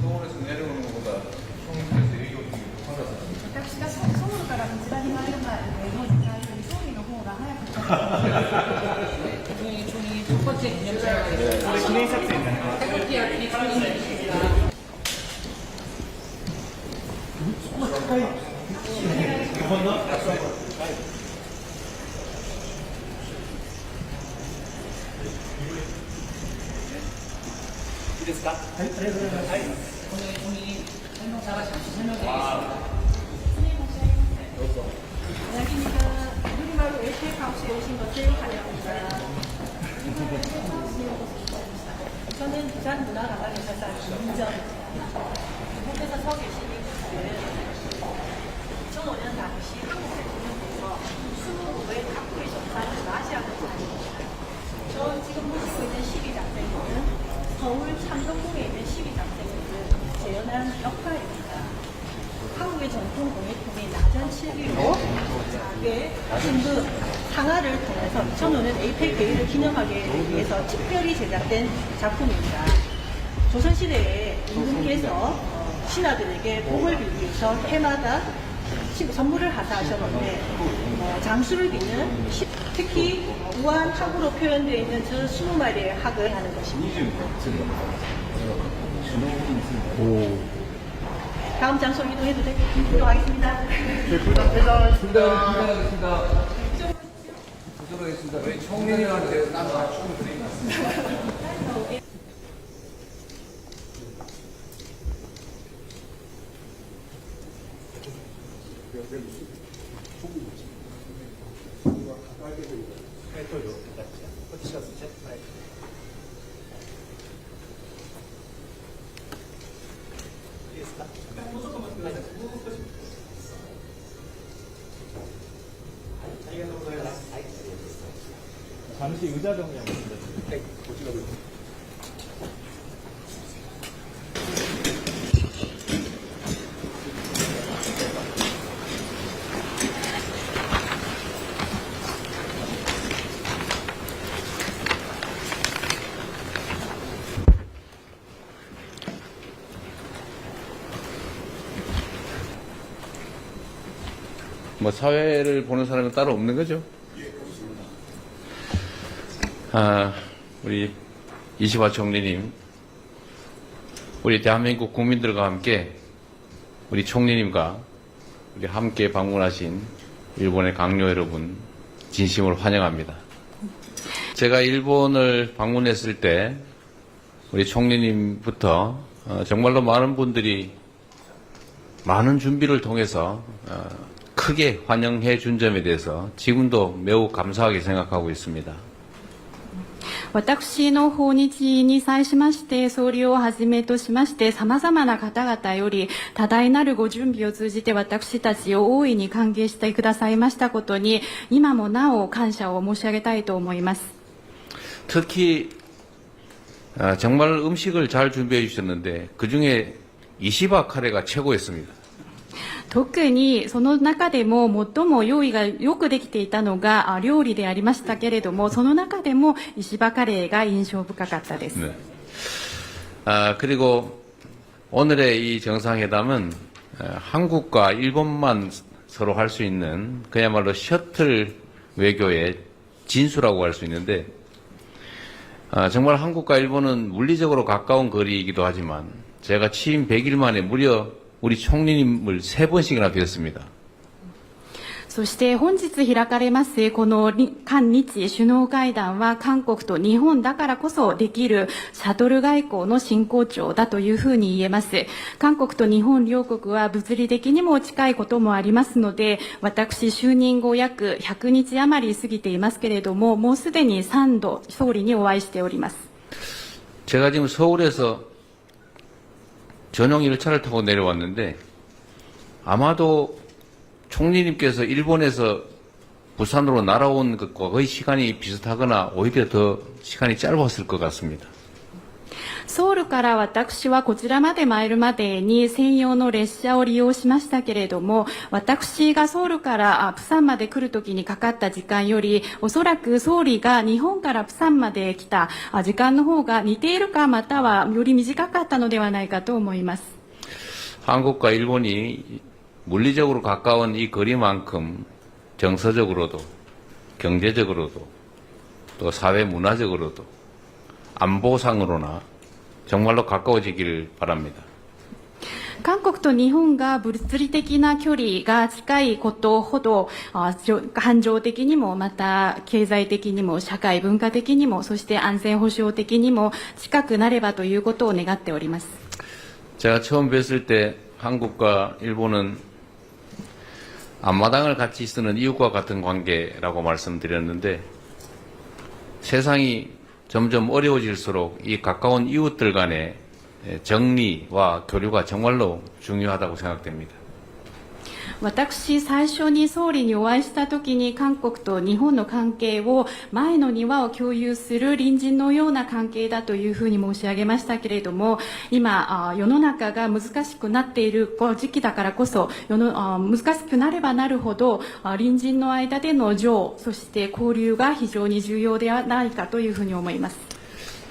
서울에서 내려오는 것보다 총무실에서 여기 오는 게 더 빨라서. 私がソウルからこちらに参る前の文字会より総理の方が早かったです。종이 첫 번째 기념자가 있습니다. 기념 삭제인가요? 태극기와 기념사진입니다. 오늘 종이 설명자가 잠시 설명드리겠습니다. 안녕하십니까. 우리말로 에이펙하우스에 오신 것을 환영합니다. 이번에 에이펙하우스에 오셨습니다. 저는 부산문화관광회사 김민정입니다. 이곳에서 서 계신 이분들은 2005년 당시 한국 대통령께서 20의 탑구의 정상을 맞이하고 다닙니다. 저 지금 모시고 있는 12장생들은 서울 창동궁에 있는 12장생들은 재현한 역사입니다. 한국의 전통 공예품인 나전 7기로 자개, 신부, 상하를 통해서 2005년 에이펙 대회를 기념하기 위해서 특별히 제작된 작품입니다. 조선시대에 임금께서 신하들에게 복을 빌기 위해서 해마다 선물을 하사하셨는데 장수를 빚는 특히 우한학으로 표현되어 있는 저 20마리의 학을 하는 것입니다. 다음 장소 이동해도 되도록 하겠습니다. 퇴장하겠습니다. 보도록 하겠습니다. 저희 총리님한테 딱 맞춤 드립니다. 잠시 의자 정리하겠습니다. 뭐 사회를 보는 사람은 따로 없는 거죠? 우리 이시화 총리님, 우리 대한민국 국민들과 함께 우리 총리님과 우리 함께 방문하신 일본의 강요 여러분 진심으로 환영합니다. 제가 일본을 방문했을 때 우리 총리님부터 정말로 많은 분들이 많은 준비를 통해서 크게 환영해 준 점에 대해서 지금도 매우 감사하게 생각하고 있습니다. 私の訪日に際しまして、総理をはじめとしまして、様々な方々より多大なるご準備を通じて私たちを大いに歓迎してくださいましたことに、今もなお感謝を申し上げたいと思います。 특히 정말 음식을 잘 준비해 주셨는데 그중에 이시바 카레가 최고였습니다. 特にその中でも最も用意がよくできていたのが料理でありましたけれども、その中でも石破カレーが印象深かったです。 네. 그리고 오늘의 이 정상회담은 한국과 일본만 서로 할 수 있는 그야말로 셔틀 외교의 진수라고 할 수 있는데 정말 한국과 일본은 물리적으로 가까운 거리이기도 하지만 제가 취임 100일 만에 무려 우리 총리님을 3번씩이나 뵀습니다. そして本日開かれますこの韓日首脳会談は韓国と日本だからこそできるシャトル外交の真骨頂だというふうに言えます。韓国と日本両国は物理的にも近いこともありますので、私就任後約100日余り過ぎていますけれども、もうすでに3度総理にお会いしております。 제가 지금 서울에서 전용 1차를 타고 내려왔는데 아마도 총리님께서 일본에서 부산으로 날아온 것과 거의 시간이 비슷하거나 오히려 더 시간이 짧았을 것 같습니다. ソウルから私はこちらまで参るまでに専用の列車を利用しましたけれども、私がソウルからプサンまで来るときにかかった時間より、おそらく総理が日本からプサンまで来た時間の方が似ているか、またはより短かったのではないかと思います。 한국과 일본이 물리적으로 가까운 이 거리만큼 정서적으로도 경제적으로도 또 사회 문화적으로도 안보상으로나 정말로 가까워지기를 바랍니다. 韓国と日本が物理的な距離が近いことほど感情的にもまた経済的にも社会文化的にもそして安全保障的にも近くなればということを願っております。 제가 처음 뵀을 때 한국과 일본은 앞마당을 같이 쓰는 이웃과 같은 관계라고 말씀드렸는데 세상이 점점 어려워질수록 이 가까운 이웃들 간의 정리와 교류가 정말로 중요하다고 생각됩니다. 私最初に総理にお会いした時に韓国と日本の関係を前の庭を共有する隣人のような関係だというふうに申し上げましたけれども、今世の中が難しくなっている時期だからこそ難しくなればなるほど隣人の間での情そして交流が非常に重要ではないかというふうに思います。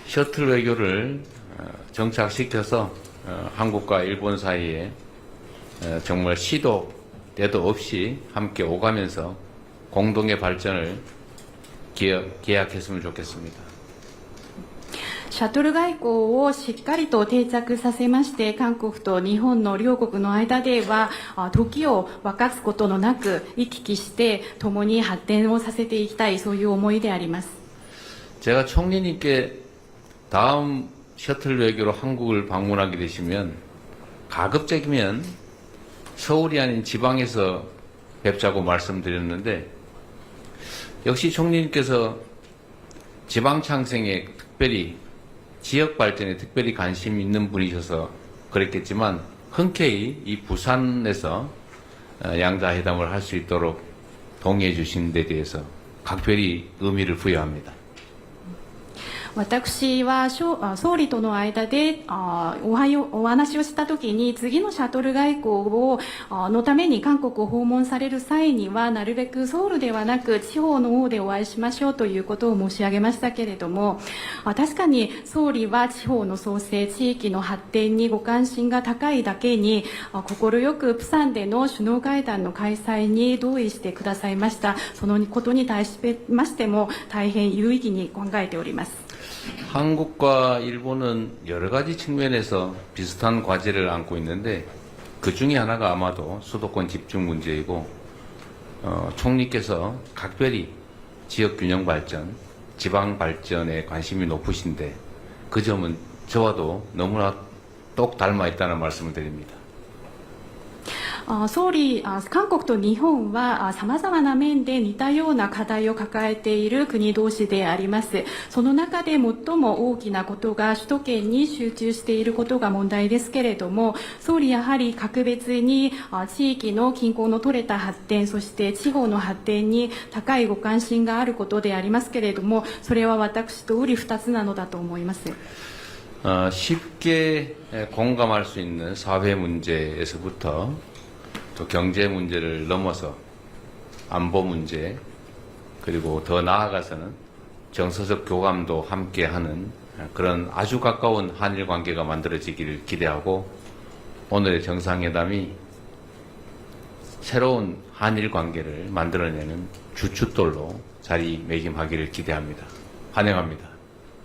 셔틀 외교를 정착시켜서 한국과 일본 사이에 정말 시도 때도 없이 함께 오가면서 공동의 발전을 기약했으면 좋겠습니다. シャトル外交をしっかりと定着させまして、韓国と日本の両国の間では時を分かつことのなく行き来して共に発展をさせていきたい、そういう思いであります。 제가 총리님께 다음 셔틀 외교로 한국을 방문하게 되시면 가급적이면 서울이 아닌 지방에서 뵙자고 말씀드렸는데 역시 총리님께서 지방 창생에 특별히 지역 발전에 특별히 관심 있는 분이셔서 그랬겠지만 흔쾌히 이 부산에서 양자회담을 할 수 있도록 동의해 주신 데 대해서 각별히 의미를 부여합니다. 私は総理との間でお話をしたときに次のシャトル外交のために韓国を訪問される際にはなるべくソウルではなく地方の方でお会いしましょうということを申し上げましたけれども、確かに総理は地方の創生地域の発展にご関心が高いだけに快くプサンでの首脳会談の開催に同意してくださいました。そのことに対しましても大変有意義に考えております。 한국과 일본은 여러 가지 측면에서 비슷한 과제를 안고 있는데 그 중에 하나가 아마도 수도권 집중 문제이고 총리께서 각별히 지역 균형 발전, 지방 발전에 관심이 높으신데 그 점은 저와도 너무나 똑 닮아 있다는 말씀을 드립니다. 総理、韓国と日本は様々な面で似たような課題を抱えている国同士であります。その中で最も大きなことが首都圏に集中していることが問題ですけれども、総理やはり格別に地域の均衡の取れた発展、そして地方の発展に高いご関心があることでありますけれども、それは私と瓜二つなのだと思います。 쉽게 공감할 수 있는 사회 문제에서부터 또 경제 문제를 넘어서 안보 문제 그리고 더 나아가서는 정서적 교감도 함께하는 그런 아주 가까운 한일 관계가 만들어지기를 기대하고 오늘의 정상회담이 새로운 한일 관계를 만들어내는 주춧돌로 자리매김하기를 기대합니다. 환영합니다.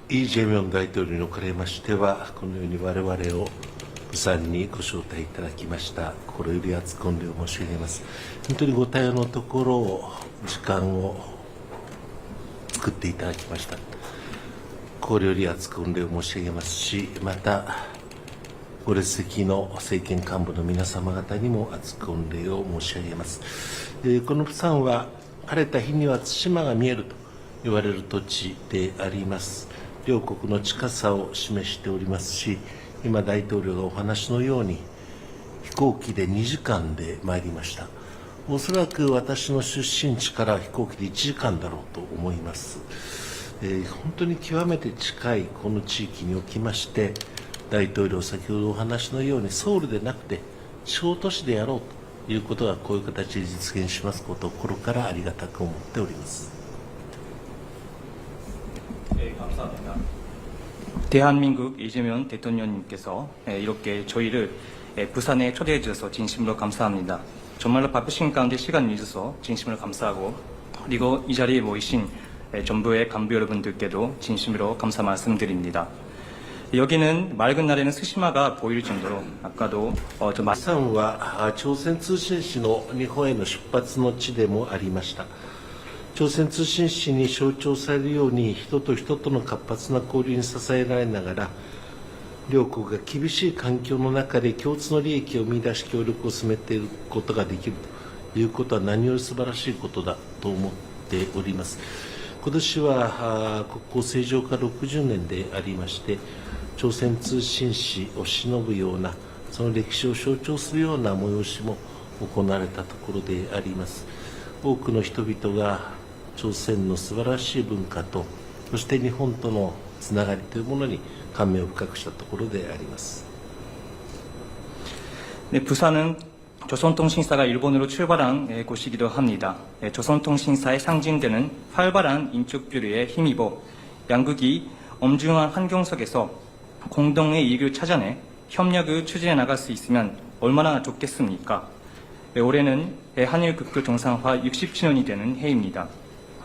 イ・ジェミョン大統領におかれましてはこのように我々を釜山にご招待いただきました。心より厚く御礼を申し上げます。本当にご対応のところ、時間を作っていただきました。心より厚く御礼を申し上げますし、また、ご列席の政権幹部の皆様方にも厚く御礼を申し上げます。この釜山は、晴れた日には対馬が見えると言われる土地であります。両国の近さを示しておりますし、今、大統領がお話のように、飛行機で2時間で参りました。おそらく私の出身地から飛行機で1時間だろうと思います。本当に極めて近いこの地域におきまして、大統領、先ほどお話のように、ソウルでなくて、地方都市でやろうということが、こういう形で実現しますことを心からありがたく思っております。 감사합니다. 대한민국 이재명 대통령님께서 이렇게 저희를 부산에 초대해 주셔서 진심으로 감사합니다. 정말로 바쁘신 가운데 시간을 내주셔서 진심으로 감사하고, 그리고 이 자리에 모이신 정부의 간부 여러분들께도 진심으로 감사 말씀드립니다. 여기는 맑은 날에는 스시마가 보일 정도로 아까도 釜山は朝鮮通信使の日本への出発の地でもありました。朝鮮通信使に象徴されるように、人と人との活発な交流に支えられながら、両国が厳しい環境の中で共通の利益を見出し協力を進めていくことができるということは、何より素晴らしいことだと思っております。今年は国交正常化60年でありまして、朝鮮通信使を偲ぶような、その歴史を象徴するような催しも行われたところであります。多くの人々が朝鮮の素晴らしい文化と、そして日本とのつながりというものに感銘を深くしたところであります。 네, 부산은 조선통신사가 일본으로 출발한 곳이기도 합니다. 조선통신사의 상징되는 활발한 인적 교류에 힘입어 양국이 엄중한 환경 속에서 공동의 이익을 찾아내 협력을 추진해 나갈 수 있으면 얼마나 좋겠습니까? 올해는 한일 국교 정상화 60주년이 되는 해입니다.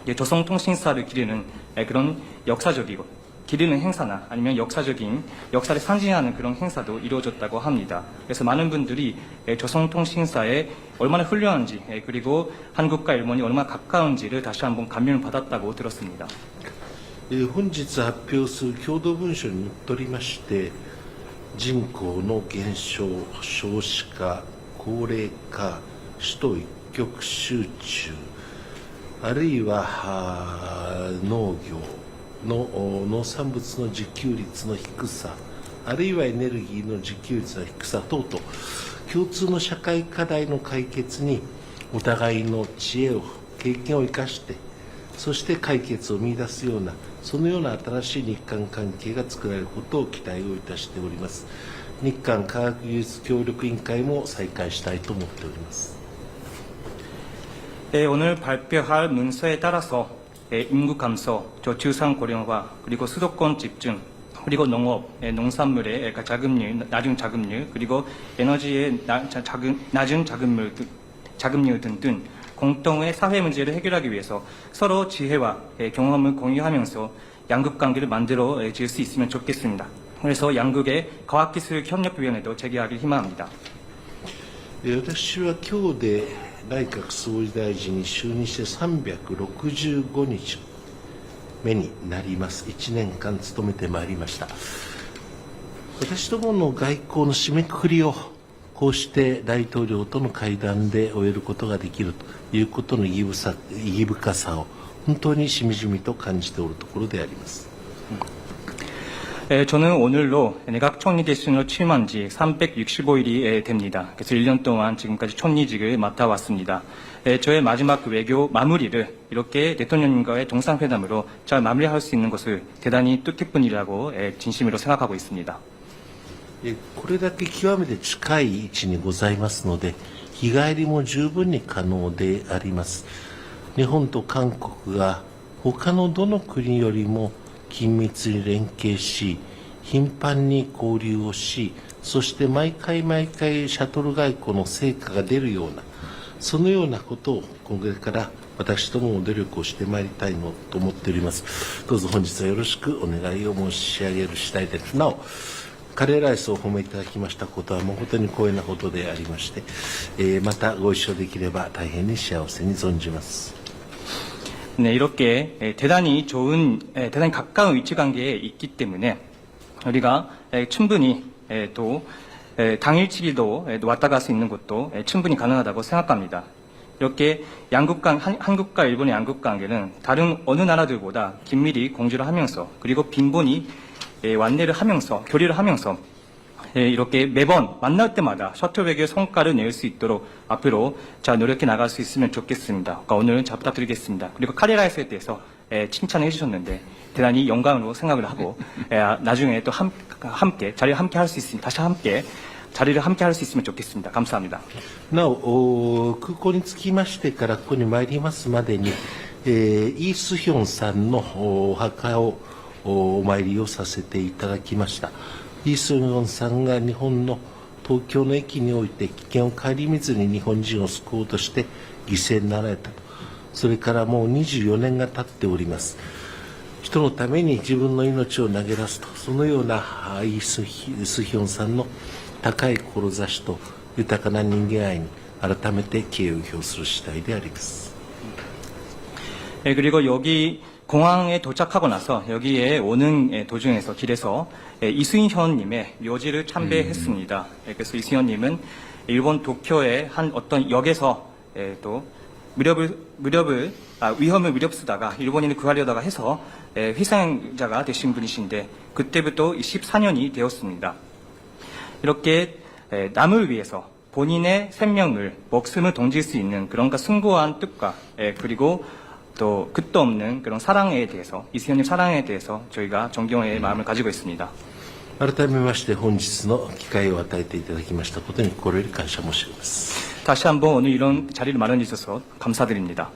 조선통신사를 기리는 그런 역사적이고 기리는 행사나 아니면 역사적인 역사를 상징하는 그런 행사도 이루어졌다고 합니다. 그래서 많은 분들이 조선통신사에 얼마나 훌륭한지, 그리고 한국과 일본이 얼마나 가까운지를 다시 한번 감명을 받았다고 들었습니다. 本日発表する共同文書にのっとりまして、人口の減少、少子化、高齢化、首都一極集中、あるいは農業の農産物の自給率の低さ、あるいはエネルギーの自給率の低さ等々、共通の社会課題の解決にお互いの知恵を、経験を生かして、そして解決を見出すような、そのような新しい日韓関係が作られることを期待をいたしております。日韓科学技術協力委員会も再開したいと思っております。 오늘 발표할 문서에 따라서 인구 감소, 저출산 고령화, 그리고 수도권 집중, 그리고 농업, 농산물의 자급률, 낮은 자급률, 그리고 에너지의 낮은 자급률 등등 공동의 사회 문제를 해결하기 위해서 서로 지혜와 경험을 공유하면서 양국 관계를 만들어 질 수 있으면 좋겠습니다. 그래서 양국의 과학기술협력위원회도 재개하길 희망합니다. 私は今日で内閣総理大臣に就任して365日目になります。1年間務めてまいりました。私どもの外交の締めくくりをこうして大統領との会談で終えることができるということの意義深さを本当にしみじみと感じておるところであります。 저는 오늘로 내각 총리 대신으로 취임한 지 365일이 됩니다. 그래서 1년 동안 지금까지 총리직을 맡아왔습니다. 저의 마지막 외교 마무리를 이렇게 대통령님과의 정상회담으로 잘 마무리할 수 있는 것을 대단히 뜻깊은 일이라고 진심으로 생각하고 있습니다. これだけ極めて近い位置にございますので、日帰りも十分に可能であります。日本と韓国が他のどの国よりも緊密に連携し、頻繁に交流をし、そして毎回シャトル外交の成果が出るような、そのようなことをこれから私どもも努力をしてまいりたいのと思っております。どうぞ本日はよろしくお願いを申し上げる次第です。なお、カレーライスをお褒めいただきましたことはもう本当に光栄なことでありまして、またご一緒できれば大変に幸せに存じます。 네, 이렇게 대단히 좋은, 대단히 가까운 위치관계에 있기 때문에 우리가 충분히 또 당일치기도 왔다 갈 수 있는 것도 충분히 가능하다고 생각합니다. 이렇게 한국과 일본의 양국 관계는 다른 어느 나라들보다 긴밀히 공조를 하면서 그리고 빈번히 완례를 하면서 교류를 하면서 이렇게 매번 만날 때마다 셔틀 외교의 성과를 낼 수 있도록 앞으로 잘 노력해 나갈 수 있으면 좋겠습니다. 그러니까 오늘은 잘 부탁드리겠습니다. 그리고 카레라이스에 대해서 칭찬해 주셨는데 대단히 영광으로 생각을 하고 나중에 또 함께 자리를 함께 할 수 있으면 다시 함께 자리를 함께 할 수 있으면 좋겠습니다. 감사합니다. なお、空港に着きましてからここに参りますまでに、イ・スヒョンさんのお墓をお参りをさせていただきました。イ・スヒョンさんが日本の東京の駅において危険を顧みずに日本人を救おうとして犠牲になられたと。それからもう24年が経っております。人のために自分の命を投げ出すと、そのようなイ・スヒョンさんの高い志と豊かな人間愛に改めて敬意を表する次第であります。 그리고 여기 공항에 도착하고 나서 여기에 오는 도중에서 길에서 이수현님의 묘지를 참배했습니다. 그래서 이수현님은 일본 도쿄의 한 어떤 역에서 또 위험을 무렵쓰다가 일본인을 구하려다가 해서 희생자가 되신 분이신데 그때부터 14년이 되었습니다. 이렇게 남을 위해서 본인의 생명을 목숨을 던질 수 있는 그런 숭고한 뜻과 그리고 또 끝도 없는 그런 사랑에 대해서 이수현님 사랑에 대해서 저희가 존경의 마음을 가지고 있습니다. 改めまして本日の機会を与えていただきましたことに心より感謝申し上げます。 다시 한번 오늘 이런 자리를 마련해 주셔서 감사드립니다.